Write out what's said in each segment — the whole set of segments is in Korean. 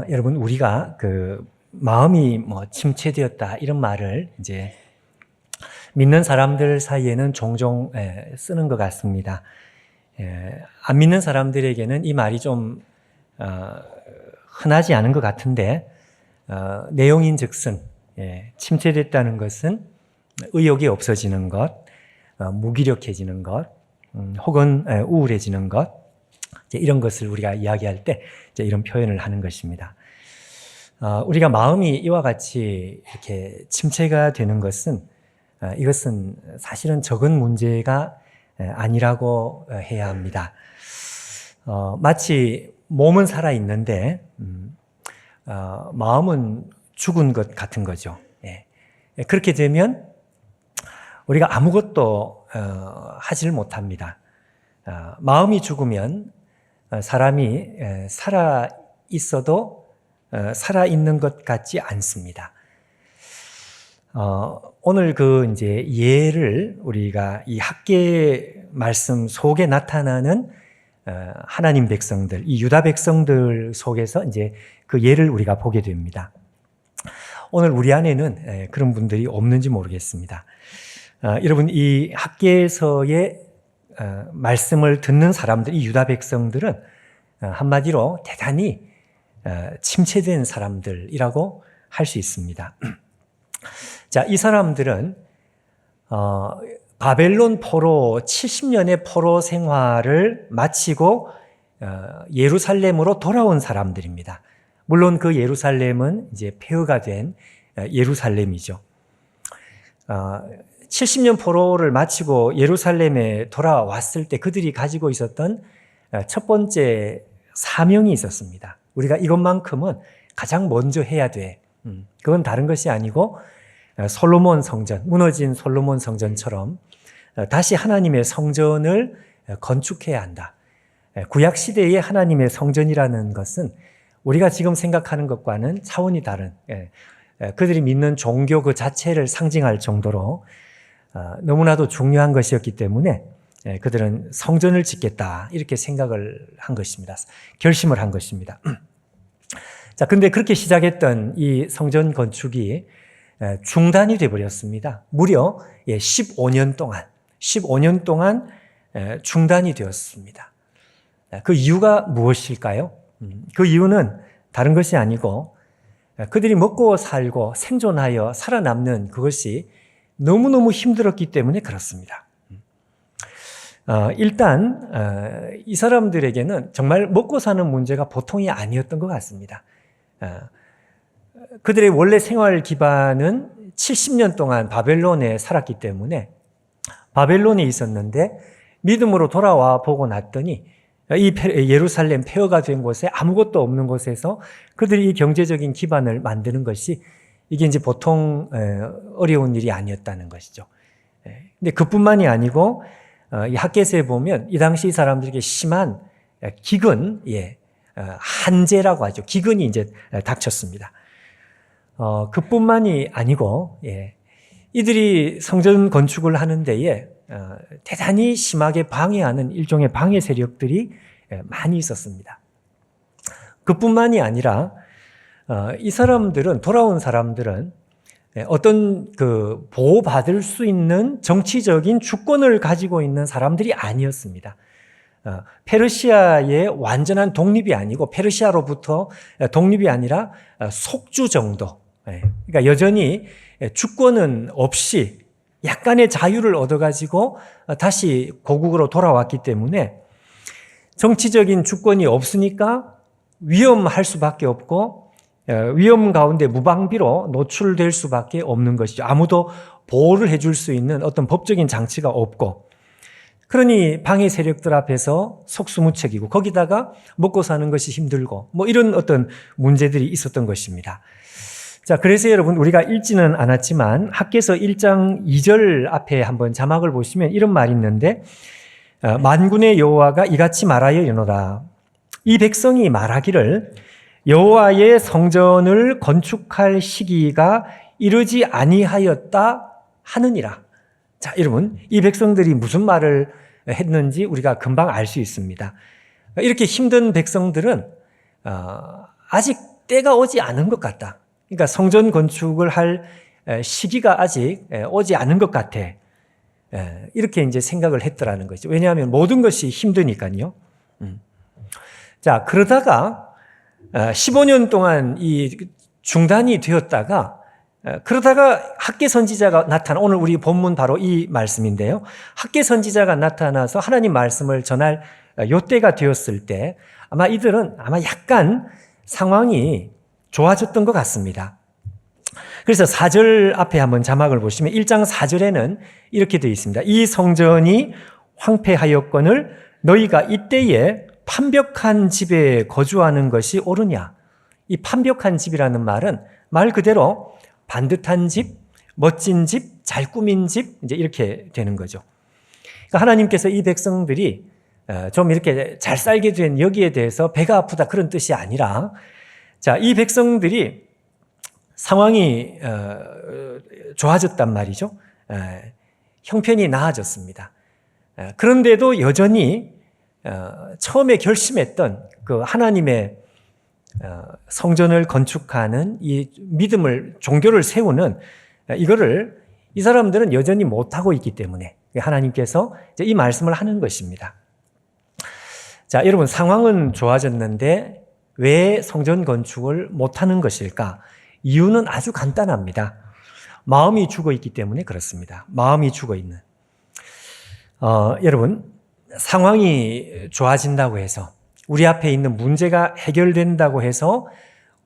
여러분, 우리가 마음이 침체되었다 이런 말을 이제 믿는 사람들 사이에는 종종 쓰는 것 같습니다. 안 믿는 사람들에게는 이 말이 좀 흔하지 않은 것 같은데, 내용인즉슨 침체됐다는 것은 의욕이 없어지는 것, 무기력해지는 것, 혹은 우울해지는 것, 이런 것을 우리가 이야기할 때 이런 표현을 하는 것입니다. 우리가 마음이 이와 같이 이렇게 침체가 되는 것은 이것은 사실은 적은 문제가 아니라고 해야 합니다. 마치 몸은 살아 있는데 마음은 죽은 것 같은 거죠. 그렇게 되면 우리가 아무것도 하지를 못합니다. 마음이 죽으면 사람이 살아 있어도 살아 있는 것 같지 않습니다. 오늘 이제 예를 우리가 이 학계 말씀 속에 나타나는 하나님 백성들, 이 유다 백성들 속에서 이제 그 예를 우리가 보게 됩니다. 오늘 우리 안에는 그런 분들이 없는지 모르겠습니다. 여러분, 이 학계에서의 말씀을 듣는 사람들, 이 유다 백성들은 한마디로 대단히 침체된 사람들이라고 할 수 있습니다. 자, 이 사람들은 바벨론 포로 70년의 포로 생활을 마치고 예루살렘으로 돌아온 사람들입니다. 물론 그 예루살렘은 이제 폐허가 된 예루살렘이죠. 70년 포로를 마치고 예루살렘에 돌아왔을 때 그들이 가지고 있었던 첫 번째 사명이 있었습니다. 우리가 이것만큼은 가장 먼저 해야 돼. 그건 다른 것이 아니고 솔로몬 성전, 무너진 솔로몬 성전처럼 다시 하나님의 성전을 건축해야 한다. 구약 시대의 하나님의 성전이라는 것은 우리가 지금 생각하는 것과는 차원이 다른, 그들이 믿는 종교 그 자체를 상징할 정도로 너무나도 중요한 것이었기 때문에 그들은 성전을 짓겠다 이렇게 생각을 한 것입니다. 결심을 한 것입니다. 자, 근데 그렇게 시작했던 이 성전 건축이 중단이 되어버렸습니다. 무려 15년 동안 중단이 되었습니다. 그 이유가 무엇일까요? 그 이유는 다른 것이 아니고 그들이 먹고 살고 생존하여 살아남는 그것이 너무너무 힘들었기 때문에 그렇습니다. 일단 이 사람들에게는 정말 먹고 사는 문제가 보통이 아니었던 것 같습니다. 그들의 원래 생활 기반은 70년 동안 바벨론에 살았기 때문에 바벨론에 있었는데 믿음으로 돌아와 보고 났더니 이 예루살렘 폐허가 된 곳에 아무것도 없는 곳에서 그들이 이 경제적인 기반을 만드는 것이 이게 이제 보통 어려운 일이 아니었다는 것이죠. 근데 그뿐만이 아니고 이 학개서에 보면 이 당시 사람들에게 심한 기근, 한재라고 하죠. 기근이 이제 닥쳤습니다. 그뿐만이 아니고 이들이 성전 건축을 하는 데에 대단히 심하게 방해하는 일종의 방해 세력들이 많이 있었습니다. 그뿐만이 아니라 이 사람들은, 돌아온 사람들은 어떤 보호받을 수 있는 정치적인 주권을 가지고 있는 사람들이 아니었습니다. 페르시아의 완전한 독립이 아니고 페르시아로부터 독립이 아니라 속주 정도. 그러니까 여전히 주권은 없이 약간의 자유를 얻어가지고 다시 고국으로 돌아왔기 때문에 정치적인 주권이 없으니까 위험할 수밖에 없고 위험 가운데 무방비로 노출될 수밖에 없는 것이죠. 아무도 보호를 해줄 수 있는 어떤 법적인 장치가 없고, 그러니 방해 세력들 앞에서 속수무책이고 거기다가 먹고 사는 것이 힘들고 이런 어떤 문제들이 있었던 것입니다. 자, 그래서 여러분, 우리가 읽지는 않았지만 학개서 1장 2절 앞에 한번 자막을 보시면 이런 말이 있는데, 만군의 여호와가 이같이 말하여 이르노라. 이 백성이 말하기를 여호와의 성전을 건축할 시기가 이르지 아니하였다 하느니라. 자, 여러분, 이 백성들이 무슨 말을 했는지 우리가 금방 알 수 있습니다. 이렇게 힘든 백성들은 아직 때가 오지 않은 것 같다. 그러니까 성전 건축을 할 시기가 아직 오지 않은 것 같아. 이렇게 이제 생각을 했더라는 거죠. 왜냐하면 모든 것이 힘드니까요. 자, 그러다가 15년 동안 이 중단이 되었다가 그러다가 학개 선지자가 나타나, 오늘 우리 본문 바로 이 말씀인데요. 학개 선지자가 나타나서 하나님 말씀을 전할 요때가 되었을 때 아마 이들은 약간 상황이 좋아졌던 것 같습니다. 그래서 4절 앞에 한번 자막을 보시면 1장 4절에는 이렇게 되어 있습니다. 이 성전이 황폐하였거늘 너희가 이때에 판벽한 집에 거주하는 것이 옳으냐. 이 판벽한 집이라는 말은 말 그대로 반듯한 집, 멋진 집, 잘 꾸민 집, 이제 이렇게 되는 거죠. 그러니까 하나님께서 이 백성들이 좀 이렇게 잘 살게 된 여기에 대해서 배가 아프다 그런 뜻이 아니라, 자, 이 백성들이 상황이 좋아졌단 말이죠. 형편이 나아졌습니다. 그런데도 여전히 처음에 결심했던 그 하나님의 성전을 건축하는 이 믿음을, 종교를 세우는 이거를 이 사람들은 여전히 못하고 있기 때문에 하나님께서 이제 이 말씀을 하는 것입니다. 자, 여러분, 상황은 좋아졌는데 왜 성전 건축을 못하는 것일까? 이유는 아주 간단합니다. 마음이 죽어 있기 때문에 그렇습니다. 마음이 죽어 있는. 여러분, 상황이 좋아진다고 해서, 우리 앞에 있는 문제가 해결된다고 해서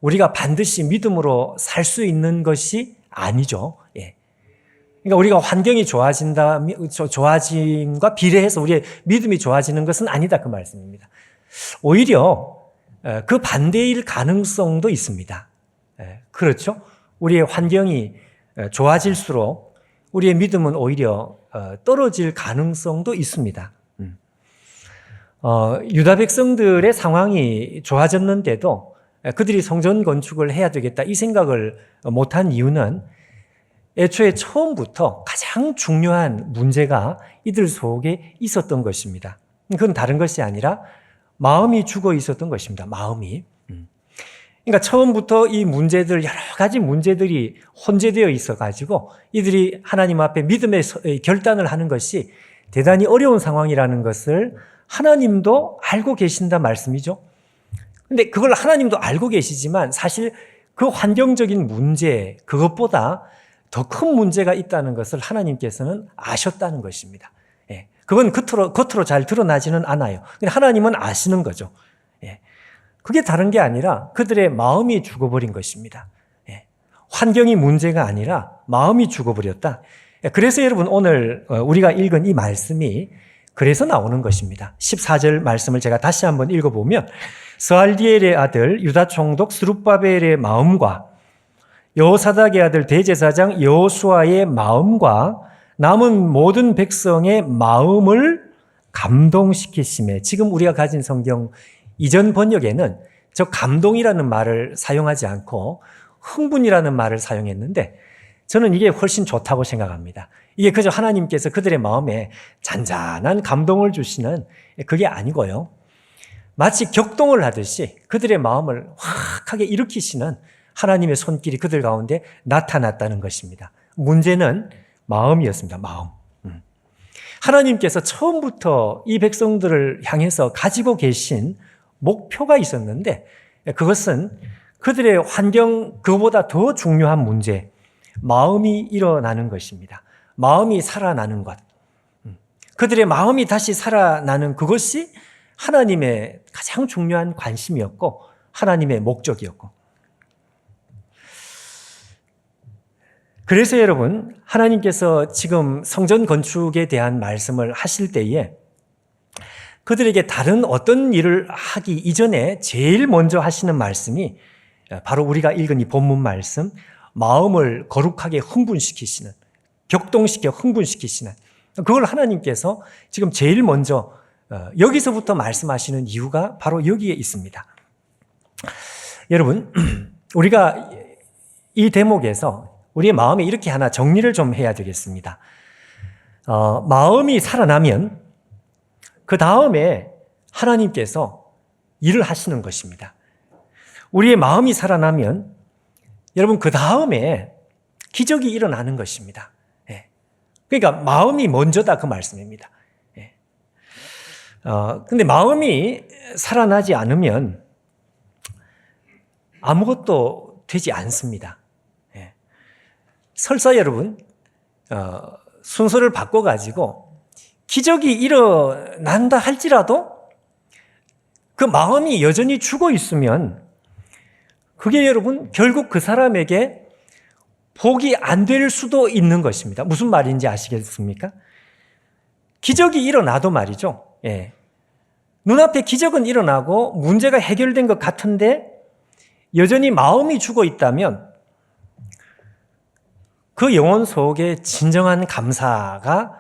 우리가 반드시 믿음으로 살 수 있는 것이 아니죠. 예. 그러니까 우리가 환경이 좋아짐과 비례해서 우리의 믿음이 좋아지는 것은 아니다, 그 말씀입니다. 오히려 그 반대일 가능성도 있습니다. 그렇죠? 우리의 환경이 좋아질수록 우리의 믿음은 오히려 떨어질 가능성도 있습니다. 유다 백성들의 상황이 좋아졌는데도 그들이 성전 건축을 해야 되겠다 이 생각을 못한 이유는 애초에 처음부터 가장 중요한 문제가 이들 속에 있었던 것입니다. 그건 다른 것이 아니라 마음이 죽어 있었던 것입니다. 마음이. 그러니까 처음부터 이 문제들, 여러 가지 문제들이 혼재되어 있어가지고 이들이 하나님 앞에 믿음의 결단을 하는 것이 대단히 어려운 상황이라는 것을 하나님도 알고 계신다 말씀이죠. 근데 그걸 하나님도 알고 계시지만 사실 그 환경적인 문제, 그것보다 더 큰 문제가 있다는 것을 하나님께서는 아셨다는 것입니다. 예. 그건 겉으로 잘 드러나지는 않아요. 근데 하나님은 아시는 거죠. 예. 그게 다른 게 아니라 그들의 마음이 죽어버린 것입니다. 예. 환경이 문제가 아니라 마음이 죽어버렸다. 예. 그래서 여러분 오늘 우리가 읽은 이 말씀이 그래서 나오는 것입니다. 14절 말씀을 제가 다시 한번 읽어보면 스알디엘의 아들 유다 총독 스룹바벨의 마음과 여호사닥의 아들 대제사장 여호수아의 마음과 남은 모든 백성의 마음을 감동시키심에, 지금 우리가 가진 성경 이전 번역에는 저 감동이라는 말을 사용하지 않고 흥분이라는 말을 사용했는데 저는 이게 훨씬 좋다고 생각합니다. 이게 그저 하나님께서 그들의 마음에 잔잔한 감동을 주시는 그게 아니고요. 마치 격동을 하듯이 그들의 마음을 확하게 일으키시는 하나님의 손길이 그들 가운데 나타났다는 것입니다. 문제는 마음이었습니다. 마음. 하나님께서 처음부터 이 백성들을 향해서 가지고 계신 목표가 있었는데 그것은 그들의 환경, 그보다 더 중요한 문제, 마음이 일어나는 것입니다. 마음이 살아나는 것. 그들의 마음이 다시 살아나는 그것이 하나님의 가장 중요한 관심이었고 하나님의 목적이었고, 그래서 여러분 하나님께서 지금 성전 건축에 대한 말씀을 하실 때에 그들에게 다른 어떤 일을 하기 이전에 제일 먼저 하시는 말씀이 바로 우리가 읽은 이 본문 말씀, 마음을 거룩하게 흥분시키시는, 격동시켜 흥분시키시는, 그걸 하나님께서 지금 제일 먼저 여기서부터 말씀하시는 이유가 바로 여기에 있습니다. 여러분, 우리가 이 대목에서 우리의 마음에 이렇게 하나 정리를 좀 해야 되겠습니다. 마음이 살아나면 그 다음에 하나님께서 일을 하시는 것입니다. 우리의 마음이 살아나면 여러분 그 다음에 기적이 일어나는 것입니다. 예. 그러니까 마음이 먼저다 그 말씀입니다. 예. 근데 마음이 살아나지 않으면 아무것도 되지 않습니다. 예. 설사 여러분 순서를 바꿔가지고 기적이 일어난다 할지라도 그 마음이 여전히 죽어 있으면 그게 여러분 결국 그 사람에게 복이 안 될 수도 있는 것입니다. 무슨 말인지 아시겠습니까? 기적이 일어나도 말이죠. 예. 눈앞에 기적은 일어나고 문제가 해결된 것 같은데 여전히 마음이 죽어 있다면 그 영혼 속에 진정한 감사가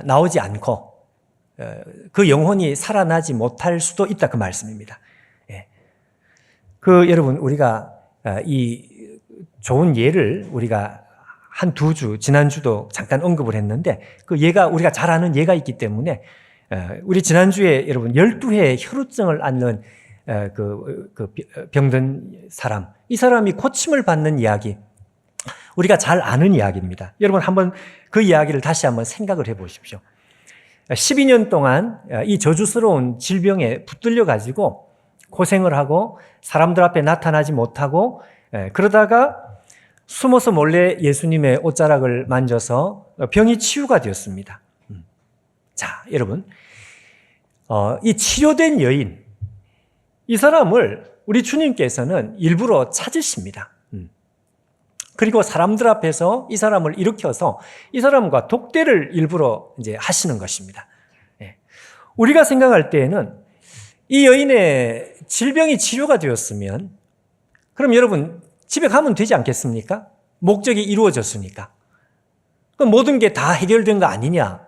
나오지 않고 그 영혼이 살아나지 못할 수도 있다 그 말씀입니다. 예. 여러분 우리가 이 좋은 예를 우리가 한 두 주 지난주도 잠깐 언급을 했는데 그 예가 우리가 잘 아는 예가 있기 때문에 우리 지난주에 여러분 12회 혈우증을 앓는 병든 사람, 이 사람이 고침을 받는 이야기, 우리가 잘 아는 이야기입니다. 여러분 한번 그 이야기를 다시 한번 생각을 해 보십시오. 12년 동안 이 저주스러운 질병에 붙들려 가지고 고생을 하고 사람들 앞에 나타나지 못하고 그러다가 숨어서 몰래 예수님의 옷자락을 만져서 병이 치유가 되었습니다. 자, 여러분, 이 치료된 여인, 이 사람을 우리 주님께서는 일부러 찾으십니다. 그리고 사람들 앞에서 이 사람을 일으켜서 이 사람과 독대를 일부러 이제 하시는 것입니다. 우리가 생각할 때에는 이 여인의 질병이 치료가 되었으면 그럼 여러분 집에 가면 되지 않겠습니까? 목적이 이루어졌으니까. 그럼 모든 게 다 해결된 거 아니냐?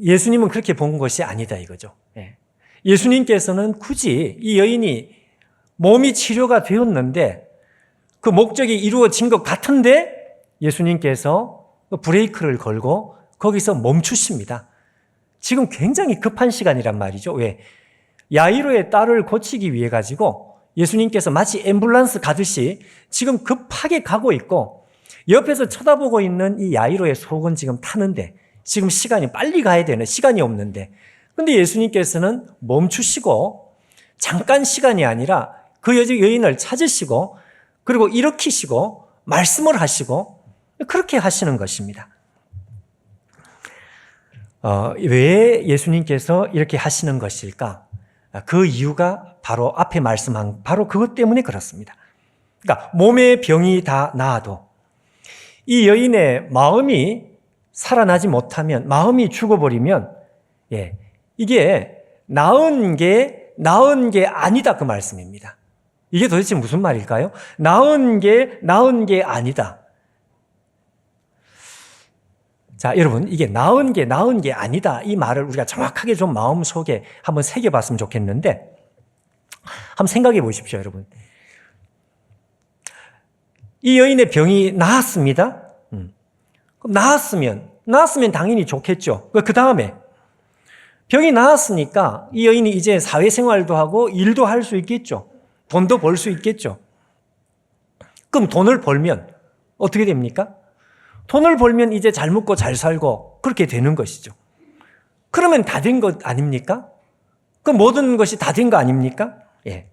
예수님은 그렇게 본 것이 아니다 이거죠. 예수님께서는 굳이 이 여인이 몸이 치료가 되었는데 그 목적이 이루어진 것 같은데 예수님께서 브레이크를 걸고 거기서 멈추십니다. 지금 굉장히 급한 시간이란 말이죠. 왜? 야이로의 딸을 고치기 위해 가지고 예수님께서 마치 앰뷸런스 가듯이 지금 급하게 가고 있고 옆에서 쳐다보고 있는 이 야이로의 속은 지금 타는데 지금 시간이 빨리 가야 되는 시간이 없는데 근데 예수님께서는 멈추시고 잠깐 시간이 아니라 그 여인을 찾으시고 그리고 일으키시고 말씀을 하시고 그렇게 하시는 것입니다. 왜 예수님께서 이렇게 하시는 것일까? 그 이유가 바로 앞에 말씀한 바로 그것 때문에 그렇습니다. 그러니까 몸의 병이 다 나아도 이 여인의 마음이 살아나지 못하면 마음이 죽어버리면 이게 나은 게 아니다 그 말씀입니다. 이게 도대체 무슨 말일까요? 나은 게 아니다. 자, 여러분, 이게 나은 게 아니다. 이 말을 우리가 정확하게 좀 마음속에 한번 새겨봤으면 좋겠는데, 한번 생각해 보십시오, 여러분. 이 여인의 병이 나았습니다. 그럼 나았으면 당연히 좋겠죠. 그 다음에, 병이 나았으니까 이 여인이 이제 사회생활도 하고 일도 할 수 있겠죠. 돈도 벌 수 있겠죠. 그럼 돈을 벌면 어떻게 됩니까? 돈을 벌면 이제 잘 먹고 잘 살고 그렇게 되는 것이죠. 그러면 다 된 것 아닙니까? 그 모든 것이 다 된 거 아닙니까? 예.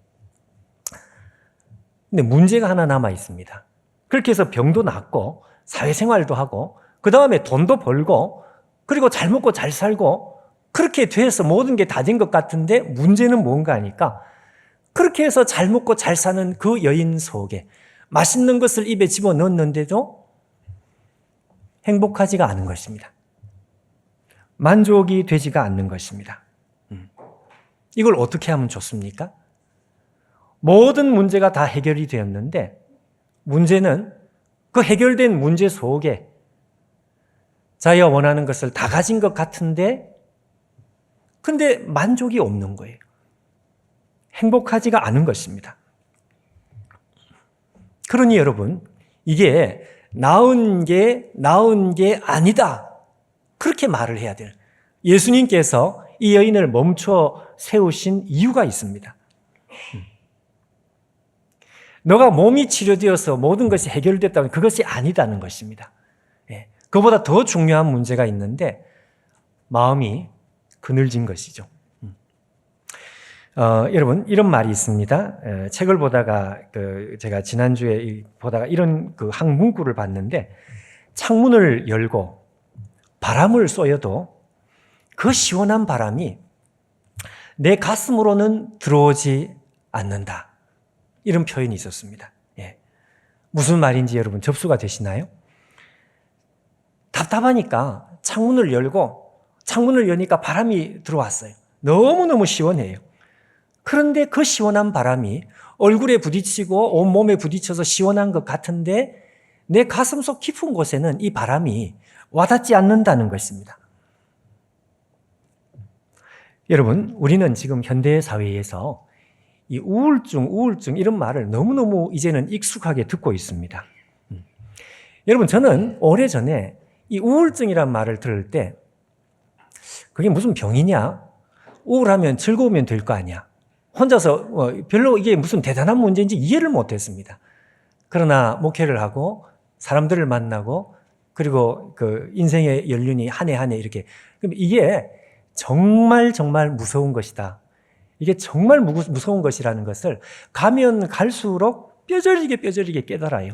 근데 문제가 하나 남아 있습니다. 그렇게 해서 병도 낫고 사회생활도 하고 그 다음에 돈도 벌고 그리고 잘 먹고 잘 살고 그렇게 돼서 모든 게 다 된 것 같은데 문제는 뭔가 하니까 그렇게 해서 잘 먹고 잘 사는 그 여인 속에 맛있는 것을 입에 집어넣었는데도 행복하지가 않은 것입니다. 만족이 되지가 않는 것입니다. 이걸 어떻게 하면 좋습니까? 모든 문제가 다 해결이 되었는데 문제는 그 해결된 문제 속에 자기가 원하는 것을 다 가진 것 같은데 근데 만족이 없는 거예요. 행복하지가 않은 것입니다. 그러니 여러분, 이게 나은 게 아니다. 그렇게 말을 해야 돼요. 예수님께서 이 여인을 멈춰 세우신 이유가 있습니다. 너가 몸이 치료되어서 모든 것이 해결됐다면 그것이 아니다는 것입니다. 예. 그보다 더 중요한 문제가 있는데 마음이 그늘진 것이죠. 여러분, 이런 말이 있습니다. 책을 보다가 제가 지난주에 보다가 이런 한 문구를 봤는데, 창문을 열고 바람을 쏘여도 그 시원한 바람이 내 가슴으로는 들어오지 않는다. 이런 표현이 있었습니다. 예. 무슨 말인지 여러분 접수가 되시나요? 답답하니까 창문을 여니까 바람이 들어왔어요. 너무너무 시원해요. 그런데 그 시원한 바람이 얼굴에 부딪히고 온몸에 부딪혀서 시원한 것 같은데 내 가슴속 깊은 곳에는 이 바람이 와닿지 않는다는 것입니다. 여러분, 우리는 지금 현대 사회에서 이 우울증 이런 말을 너무너무 이제는 익숙하게 듣고 있습니다. 여러분, 저는 오래전에 이 우울증이란 말을 들을 때 그게 무슨 병이냐? 우울하면 즐거우면 될 거 아니야. 혼자서 별로 이게 무슨 대단한 문제인지 이해를 못했습니다. 그러나 목회를 하고 사람들을 만나고 그리고 그 인생의 연륜이 한 해 한 해 이렇게, 그럼 이게 정말 무서운 것이다. 이게 정말 무서운 것이라는 것을 가면 갈수록 뼈저리게 깨달아요.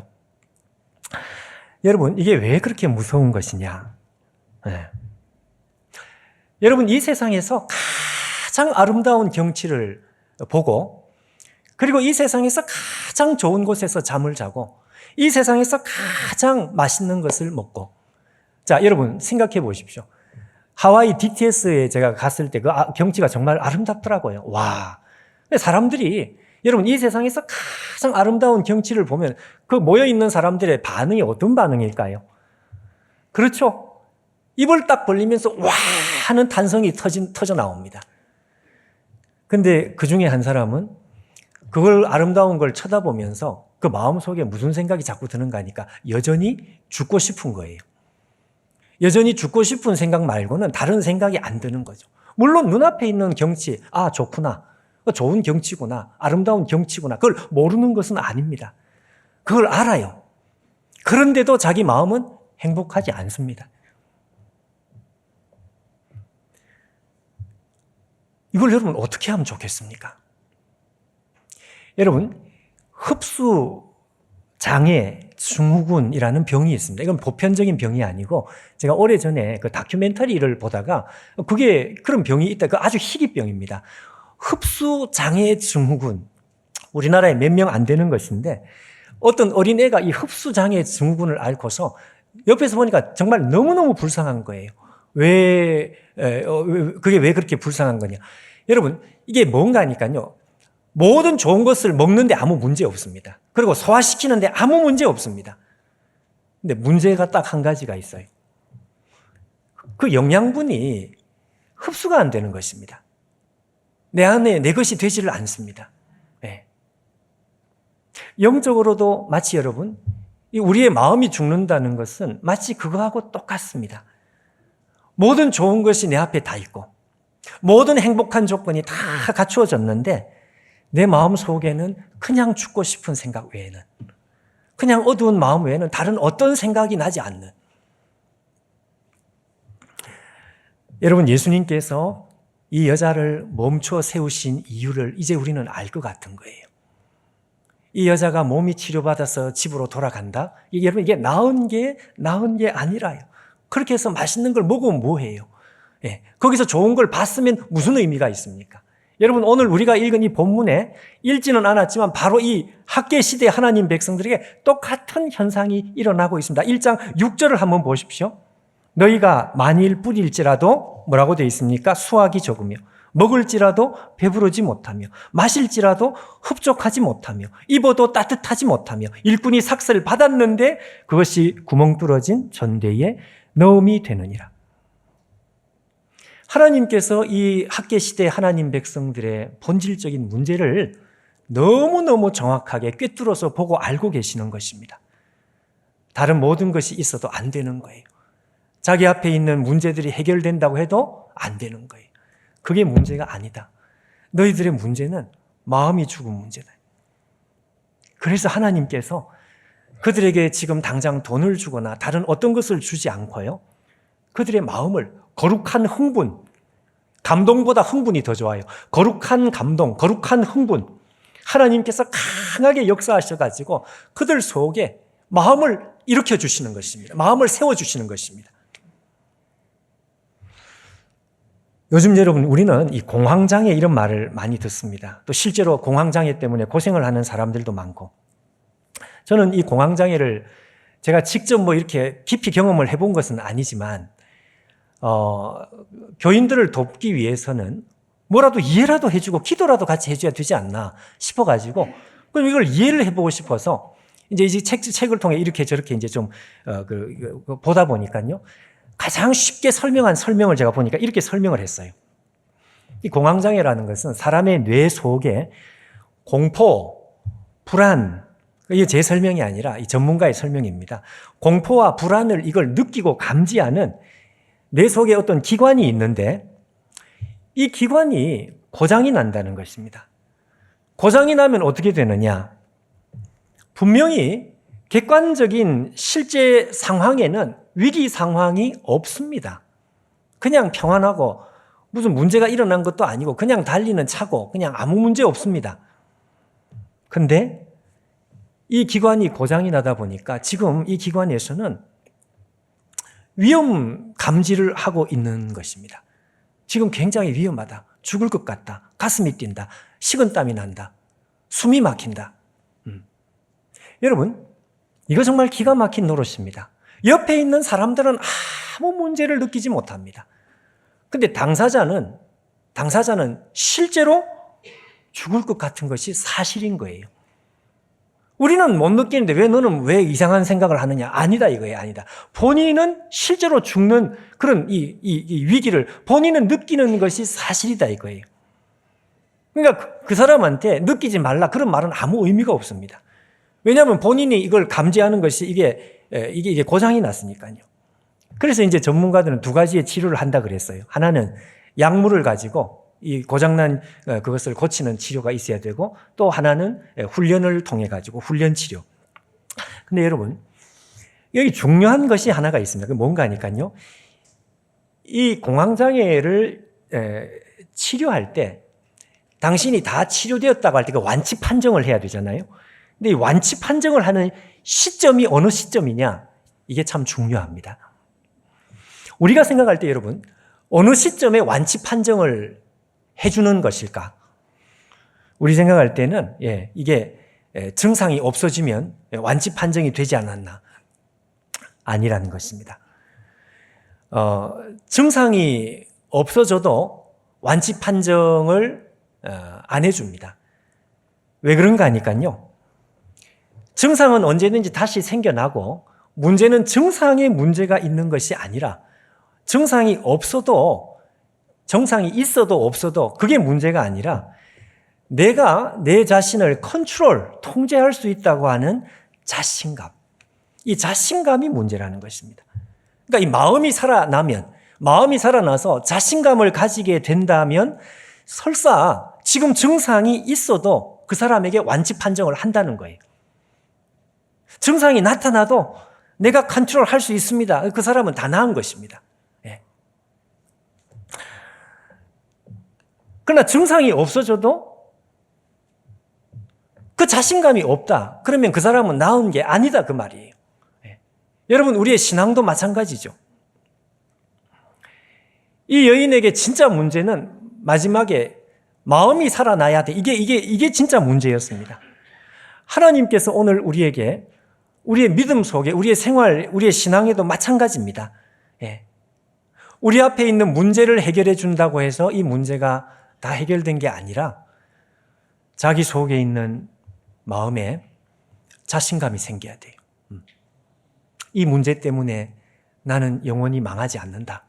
여러분, 이게 왜 그렇게 무서운 것이냐? 네. 여러분, 이 세상에서 가장 아름다운 경치를 보고, 그리고 이 세상에서 가장 좋은 곳에서 잠을 자고, 이 세상에서 가장 맛있는 것을 먹고. 자, 여러분 생각해 보십시오. 하와이 DTS에 제가 갔을 때 그 경치가 정말 아름답더라고요. 와. 사람들이, 여러분 이 세상에서 가장 아름다운 경치를 보면 그 모여있는 사람들의 반응이 어떤 반응일까요? 그렇죠. 입을 딱 벌리면서 와 하는 탄성이 터져 나옵니다. 근데 그 중에 한 사람은 그걸 아름다운 걸 쳐다보면서 그 마음속에 무슨 생각이 자꾸 드는가 하니까 여전히 죽고 싶은 거예요. 여전히 죽고 싶은 생각 말고는 다른 생각이 안 드는 거죠. 물론 눈앞에 있는 경치, 아 좋구나, 좋은 경치구나, 아름다운 경치구나, 그걸 모르는 것은 아닙니다. 그걸 알아요. 그런데도 자기 마음은 행복하지 않습니다. 이걸 여러분 어떻게 하면 좋겠습니까? 여러분, 흡수장애 증후군이라는 병이 있습니다. 이건 보편적인 병이 아니고 제가 오래전에 그 다큐멘터리를 보다가 그게 그런 병이 있다. 그 아주 희귀병입니다. 흡수장애 증후군. 우리나라에 몇 명 안 되는 것인데 어떤 어린애가 이 흡수장애 증후군을 앓고서 옆에서 보니까 정말 너무너무 불쌍한 거예요. 그게 왜 그렇게 불쌍한 거냐. 여러분, 이게 뭔가 하니까요. 모든 좋은 것을 먹는데 아무 문제 없습니다. 그리고 소화시키는데 아무 문제 없습니다. 근데 문제가 딱 한 가지가 있어요. 그 영양분이 흡수가 안 되는 것입니다. 내 안에 내 것이 되지를 않습니다. 네. 영적으로도 마치 여러분, 우리의 마음이 죽는다는 것은 마치 그거하고 똑같습니다. 모든 좋은 것이 내 앞에 다 있고 모든 행복한 조건이 다 갖추어졌는데 내 마음 속에는 그냥 죽고 싶은 생각 외에는, 그냥 어두운 마음 외에는 다른 어떤 생각이 나지 않는. 여러분, 예수님께서 이 여자를 멈춰 세우신 이유를 이제 우리는 알 것 같은 거예요. 이 여자가 몸이 치료받아서 집으로 돌아간다? 여러분, 이게 나은 게 아니라요. 그렇게 해서 맛있는 걸 먹으면 뭐해요? 예, 거기서 좋은 걸 봤으면 무슨 의미가 있습니까? 여러분, 오늘 우리가 읽은 이 본문에 읽지는 않았지만 바로 이 학계 시대 하나님 백성들에게 똑같은 현상이 일어나고 있습니다. 1장 6절을 한번 보십시오. 너희가 만일 뿌릴지라도 뭐라고 되어 있습니까? 수확이 적으며, 먹을지라도 배부르지 못하며, 마실지라도 흡족하지 못하며, 입어도 따뜻하지 못하며, 일꾼이 삭슬 받았는데 그것이 구멍 뚫어진 전대에 넣음이 되느니라. 하나님께서 이 학계 시대 하나님 백성들의 본질적인 문제를 너무너무 정확하게 꿰뚫어서 보고 알고 계시는 것입니다. 다른 모든 것이 있어도 안 되는 거예요. 자기 앞에 있는 문제들이 해결된다고 해도 안 되는 거예요. 그게 문제가 아니다. 너희들의 문제는 마음이 죽은 문제다. 그래서 하나님께서 그들에게 지금 당장 돈을 주거나 다른 어떤 것을 주지 않고요, 그들의 마음을 거룩한 흥분, 감동보다 흥분이 더 좋아요. 거룩한 감동, 거룩한 흥분, 하나님께서 강하게 역사하셔가지고 그들 속에 마음을 일으켜 주시는 것입니다. 마음을 세워주시는 것입니다. 요즘 여러분, 우리는 이 공황장애 이런 말을 많이 듣습니다. 또 실제로 공황장애 때문에 고생을 하는 사람들도 많고, 저는 이 공황장애를 제가 직접 뭐 이렇게 깊이 경험을 해본 것은 아니지만, 교인들을 돕기 위해서는 뭐라도 이해라도 해주고 기도라도 같이 해줘야 되지 않나 싶어가지고, 그럼 이걸 이해를 해보고 싶어서 이제 책을 통해 이렇게 저렇게 이제 좀 보다 보니까요, 가장 쉽게 설명한 설명을 제가 보니까 이렇게 설명을 했어요. 이 공황장애라는 것은 사람의 뇌 속에 공포, 불안, 이게 제 설명이 아니라 이 전문가의 설명입니다. 공포와 불안을 이걸 느끼고 감지하는 뇌 속에 어떤 기관이 있는데, 이 기관이 고장이 난다는 것입니다. 고장이 나면 어떻게 되느냐? 분명히 객관적인 실제 상황에는 위기 상황이 없습니다. 그냥 평안하고 무슨 문제가 일어난 것도 아니고 그냥 달리는 차고 그냥 아무 문제 없습니다. 근데 이 기관이 고장이 나다 보니까 지금 이 기관에서는 위험 감지를 하고 있는 것입니다. 지금 굉장히 위험하다. 죽을 것 같다. 가슴이 뛴다. 식은땀이 난다. 숨이 막힌다. 여러분, 이거 정말 기가 막힌 노릇입니다. 옆에 있는 사람들은 아무 문제를 느끼지 못합니다. 근데 당사자는 실제로 죽을 것 같은 것이 사실인 거예요. 우리는 못 느끼는데 왜 너는 왜 이상한 생각을 하느냐? 아니다 이거예요. 아니다. 본인은 실제로 죽는 그런 이 위기를 본인은 느끼는 것이 사실이다 이거예요. 그러니까 그 사람한테 느끼지 말라 그런 말은 아무 의미가 없습니다. 왜냐하면 본인이 이걸 감지하는 것이 이게 고장이 났으니까요. 그래서 이제 전문가들은 두 가지의 치료를 한다 그랬어요. 하나는 약물을 가지고 이 고장난 그것을 고치는 치료가 있어야 되고, 또 하나는 훈련을 통해 가지고 훈련 치료. 근데 여러분, 여기 중요한 것이 하나가 있습니다. 그게 뭔가 하니까요, 이 공황장애를 치료할 때 당신이 다 치료되었다고 할 때 그 완치 판정을 해야 되잖아요. 근데 이 완치 판정을 하는 시점이 어느 시점이냐, 이게 참 중요합니다. 우리가 생각할 때 여러분, 어느 시점에 완치 판정을 해주는 것일까? 우리 생각할 때는 이게 증상이 없어지면 완치 판정이 되지 않았나? 아니라는 것입니다. 증상이 없어져도 완치 판정을 안 해줍니다. 왜 그런가 하니까요, 증상은 언제든지 다시 생겨나고, 문제는 증상에 문제가 있는 것이 아니라 증상이 있어도 없어도 그게 문제가 아니라 내가 내 자신을 통제할 수 있다고 하는 자신감, 이 자신감이 문제라는 것입니다. 그러니까 이 마음이 살아나서 자신감을 가지게 된다면 설사 지금 증상이 있어도 그 사람에게 완치 판정을 한다는 거예요. 증상이 나타나도 내가 컨트롤할 수 있습니다. 그 사람은 다 나은 것입니다. 그러나 증상이 없어져도 그 자신감이 없다. 그러면 그 사람은 나은 게 아니다 그 말이에요. 여러분, 우리의 신앙도 마찬가지죠. 이 여인에게 진짜 문제는 마지막에 마음이 살아나야 돼. 이게 진짜 문제였습니다. 하나님께서 오늘 우리에게 우리의 믿음 속에, 우리의 생활, 우리의 신앙에도 마찬가지입니다. 우리 앞에 있는 문제를 해결해 준다고 해서 이 문제가 다 해결된 게 아니라 자기 속에 있는 마음에 자신감이 생겨야 돼요. 이 문제 때문에 나는 영원히 망하지 않는다.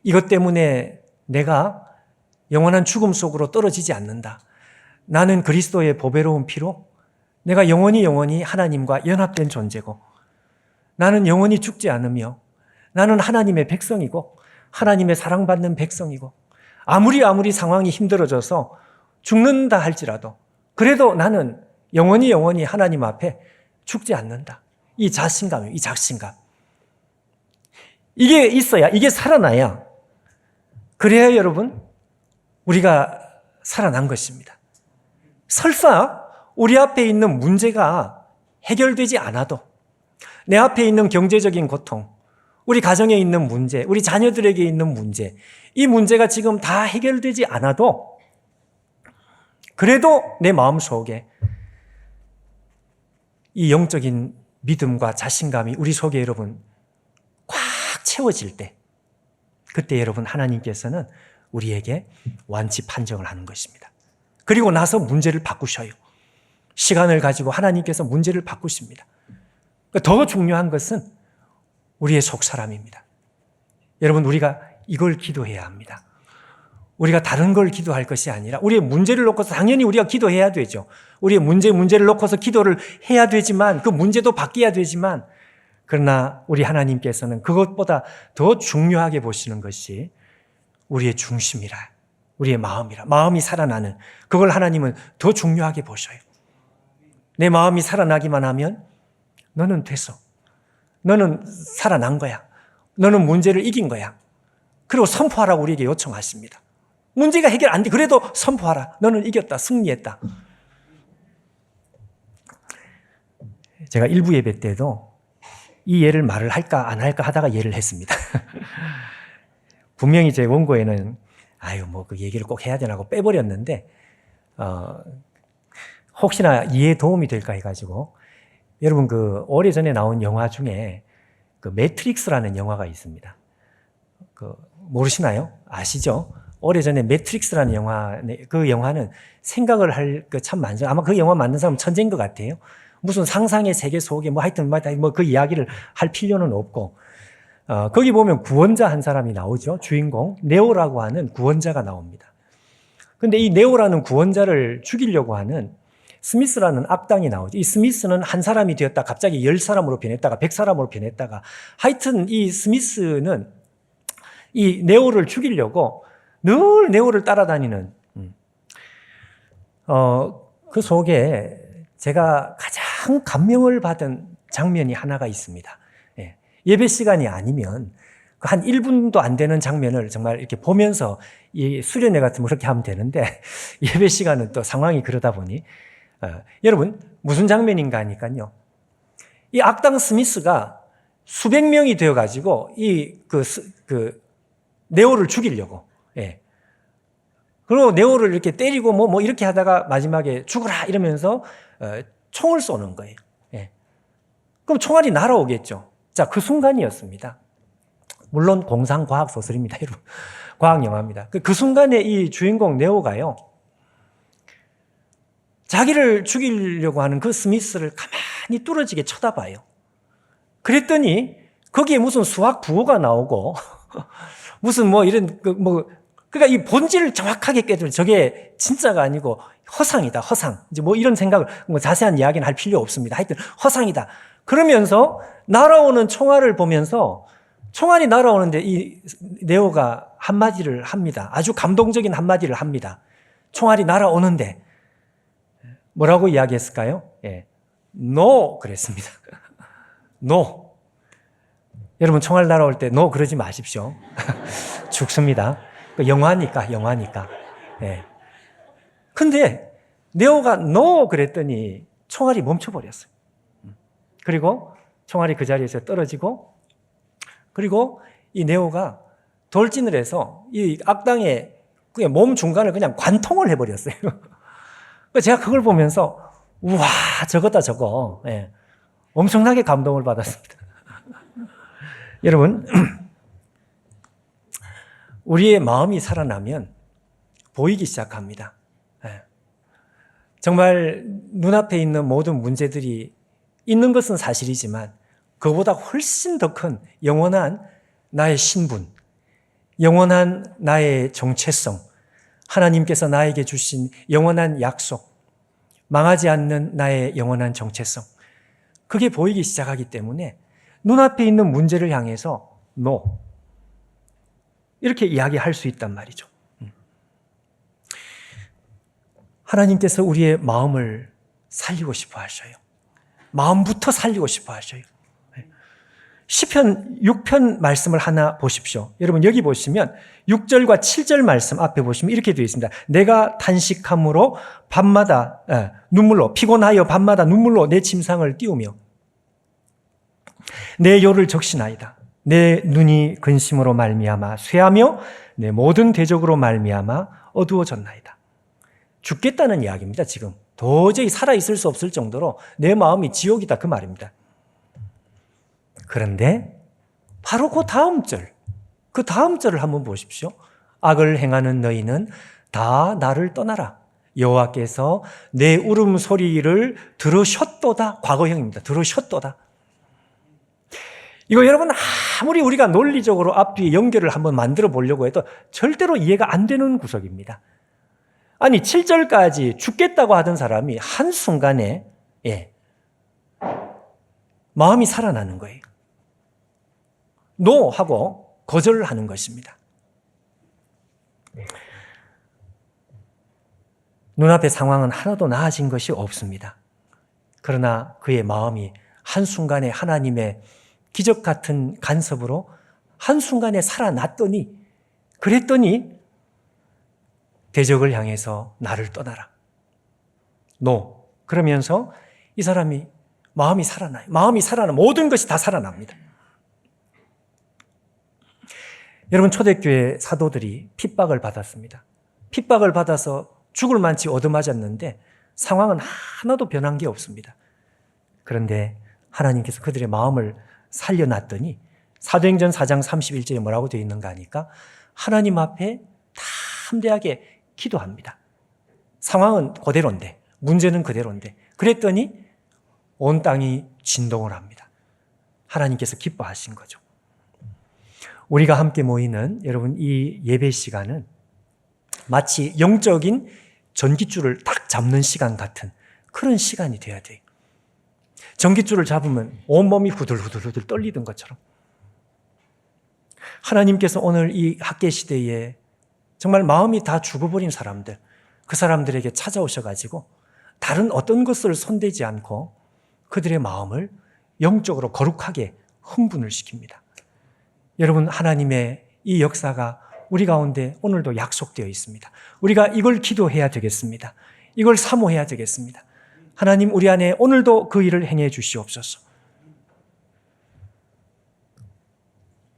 이것 때문에 내가 영원한 죽음 속으로 떨어지지 않는다. 나는 그리스도의 보배로운 피로 내가 영원히 하나님과 연합된 존재고, 나는 영원히 죽지 않으며 나는 하나님의 백성이고 하나님의 사랑받는 백성이고 아무리 상황이 힘들어져서 죽는다 할지라도 그래도 나는 영원히 하나님 앞에 죽지 않는다. 이 자신감이에요. 이 작신감. 이게 있어야, 이게 살아나야, 그래야 여러분 우리가 살아난 것입니다. 설사 우리 앞에 있는 문제가 해결되지 않아도, 내 앞에 있는 경제적인 고통, 우리 가정에 있는 문제, 우리 자녀들에게 있는 문제, 이 문제가 지금 다 해결되지 않아도 그래도 내 마음속에 이 영적인 믿음과 자신감이 우리 속에 여러분 꽉 채워질 때, 그때 여러분 하나님께서는 우리에게 완치 판정을 하는 것입니다. 그리고 나서 문제를 바꾸셔요. 시간을 가지고 하나님께서 문제를 바꾸십니다. 더 중요한 것은 우리의 속사람입니다. 여러분, 우리가 이걸 기도해야 합니다. 우리가 다른 걸 기도할 것이 아니라 우리의 문제를 놓고서 당연히 우리가 기도해야 되죠. 우리의 문제를 놓고서 기도를 해야 되지만, 그 문제도 바뀌어야 되지만, 그러나 우리 하나님께서는 그것보다 더 중요하게 보시는 것이 우리의 중심이라, 우리의 마음이라, 마음이 살아나는, 그걸 하나님은 더 중요하게 보셔요. 내 마음이 살아나기만 하면 너는 됐어. 너는 살아난 거야. 너는 문제를 이긴 거야. 그리고 선포하라고 우리에게 요청하십니다. 문제가 해결 안 돼. 그래도 선포하라. 너는 이겼다. 승리했다. 제가 일부 예배 때도 이 예를 말을 할까 안 할까 하다가 예를 했습니다. 분명히 제 원고에는 그 얘기를 꼭 해야 되나 하고 빼버렸는데, 혹시나 이해에 도움이 될까 해가지고, 여러분 오래전에 나온 영화 중에 매트릭스라는 영화가 있습니다. 모르시나요? 아시죠? 오래전에 매트릭스라는 영화, 그 영화는 생각을 할 거 참 많죠. 아마 그 영화 만든 사람은 천재인 것 같아요. 무슨 상상의 세계 속에 하여튼 그 이야기를 할 필요는 없고, 거기 보면 구원자 한 사람이 나오죠. 주인공 네오라고 하는 구원자가 나옵니다. 근데 이 네오라는 구원자를 죽이려고 하는 스미스라는 악당이 나오죠. 이 스미스는 한 사람이 되었다 갑자기 10사람으로 변했다가 100사람으로 변했다가, 하여튼 이 스미스는 이 네오를 죽이려고 늘 네오를 따라다니는, 그 속에 제가 가장 감명을 받은 장면이 하나가 있습니다. 예배 시간이 아니면 한 1분도 안 되는 장면을 정말 이렇게 보면서 이 수련회 같은 거 그렇게 하면 되는데, 예배 시간은 또 상황이 그러다 보니, 여러분 무슨 장면인가 하니까요, 이 악당 스미스가 수백 명이 되어가지고 네오를 죽이려고, 그리고 네오를 이렇게 때리고 뭐 이렇게 하다가 마지막에 죽어라 이러면서 총을 쏘는 거예요. 그럼 총알이 날아오겠죠. 자, 그 순간이었습니다. 물론 공상과학 소설입니다, 여러분. 과학 영화입니다. 그 순간에 이 주인공 네오가요, 자기를 죽이려고 하는 그 스미스를 가만히 뚫어지게 쳐다봐요. 그랬더니 거기에 무슨 수학 구호가 나오고 무슨 그러니까 이 본질을 정확하게 깨달은, 저게 진짜가 아니고 허상이다, 허상. 이제 이런 생각을, 자세한 이야기는 할 필요 없습니다. 하여튼 허상이다. 그러면서 날아오는 총알을 보면서, 총알이 날아오는데 이 네오가 한마디를 합니다. 아주 감동적인 한마디를 합니다. 총알이 날아오는데 뭐라고 이야기했을까요? No 그랬습니다. No. 여러분 총알 날아올 때 No 그러지 마십시오. 죽습니다. 영화니까. 근데 네오가 No 그랬더니 총알이 멈춰버렸어요. 그리고 총알이 그 자리에서 떨어지고, 그리고 이 네오가 돌진을 해서 이 악당의 그냥 몸 중간을 그냥 관통을 해버렸어요. 제가 그걸 보면서 우와, 저거다 저거. 엄청나게 감동을 받았습니다. 여러분, 우리의 마음이 살아나면 보이기 시작합니다. 정말 눈앞에 있는 모든 문제들이 있는 것은 사실이지만, 그보다 훨씬 더 큰 영원한 나의 신분, 영원한 나의 정체성, 하나님께서 나에게 주신 영원한 약속, 망하지 않는 나의 영원한 정체성, 그게 보이기 시작하기 때문에 눈앞에 있는 문제를 향해서 No 이렇게 이야기할 수 있단 말이죠. 하나님께서 우리의 마음을 살리고 싶어 하셔요. 마음부터 살리고 싶어 하셔요. 시편 6편 말씀을 하나 보십시오. 여러분 여기 보시면 6절과 7절 말씀 앞에 보시면 이렇게 되어 있습니다. 내가 탄식함으로 밤마다 눈물로 피곤하여 밤마다 눈물로 내 침상을 띄우며 내 요를 적시나이다. 내 눈이 근심으로 말미암아 쇠하며 내 모든 대적으로 말미암아 어두워졌나이다. 죽겠다는 이야기입니다. 지금 도저히 살아있을 수 없을 정도로 내 마음이 지옥이다 그 말입니다. 그런데 바로 그 다음 절을 한번 보십시오. 악을 행하는 너희는 다 나를 떠나라. 여호와께서 내 울음소리를 들으셨도다. 과거형입니다. 들으셨도다. 이거 여러분 아무리 우리가 논리적으로 앞뒤 연결을 한번 만들어 보려고 해도 절대로 이해가 안 되는 구석입니다. 아니 7절까지 죽겠다고 하던 사람이 한순간에 마음이 살아나는 거예요. 노 하고 거절을 하는 것입니다. 눈앞의 상황은 하나도 나아진 것이 없습니다. 그러나 그의 마음이 한순간에 하나님의 기적 같은 간섭으로 한순간에 살아났더니 그랬더니 대적을 향해서 나를 떠나라. 노. 그러면서 이 사람이 마음이 살아나요. 마음이 살아나 모든 것이 다 살아납니다. 여러분 초대교회 사도들이 핍박을 받았습니다. 핍박을 받아서 죽을 만치 얻어맞았는데 상황은 하나도 변한 게 없습니다. 그런데 하나님께서 그들의 마음을 살려놨더니 사도행전 4장 31절에 뭐라고 되어 있는가 하니까 하나님 앞에 담대하게 기도합니다. 상황은 그대로인데 문제는 그대로인데 그랬더니 온 땅이 진동을 합니다. 하나님께서 기뻐하신 거죠. 우리가 함께 모이는 여러분 이 예배 시간은 마치 영적인 전깃줄을 딱 잡는 시간 같은 그런 시간이 돼야 돼요. 전깃줄을 잡으면 온몸이 후들후들 떨리던 것처럼 하나님께서 오늘 이 학계 시대에 정말 마음이 다 죽어버린 사람들, 그 사람들에게 찾아오셔가지고 다른 어떤 것을 손대지 않고 그들의 마음을 영적으로 거룩하게 흥분을 시킵니다. 여러분 하나님의 이 역사가 우리 가운데 오늘도 약속되어 있습니다. 우리가 이걸 기도해야 되겠습니다. 이걸 사모해야 되겠습니다. 하나님 우리 안에 오늘도 그 일을 행해 주시옵소서.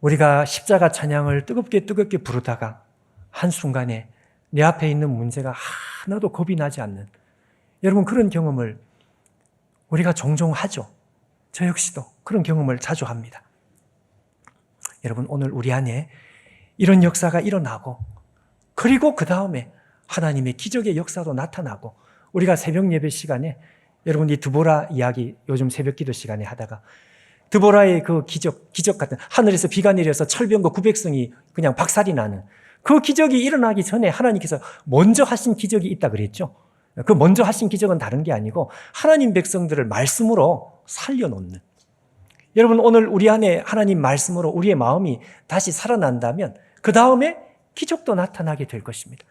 우리가 십자가 찬양을 뜨겁게 부르다가 한순간에 내 앞에 있는 문제가 하나도 겁이 나지 않는 여러분 그런 경험을 우리가 종종 하죠. 저 역시도 그런 경험을 자주 합니다. 여러분 오늘 우리 안에 이런 역사가 일어나고 그리고 그 다음에 하나님의 기적의 역사도 나타나고 우리가 새벽 예배 시간에 여러분 이 드보라 이야기 요즘 새벽 기도 시간에 하다가 드보라의 그 기적 같은 하늘에서 비가 내려서 철병과 900성이 그냥 박살이 나는 그 기적이 일어나기 전에 하나님께서 먼저 하신 기적이 있다 그랬죠. 그 먼저 하신 기적은 다른 게 아니고 하나님 백성들을 말씀으로 살려놓는 여러분 오늘 우리 안에 하나님 말씀으로 우리의 마음이 다시 살아난다면 그 다음에 기적도 나타나게 될 것입니다.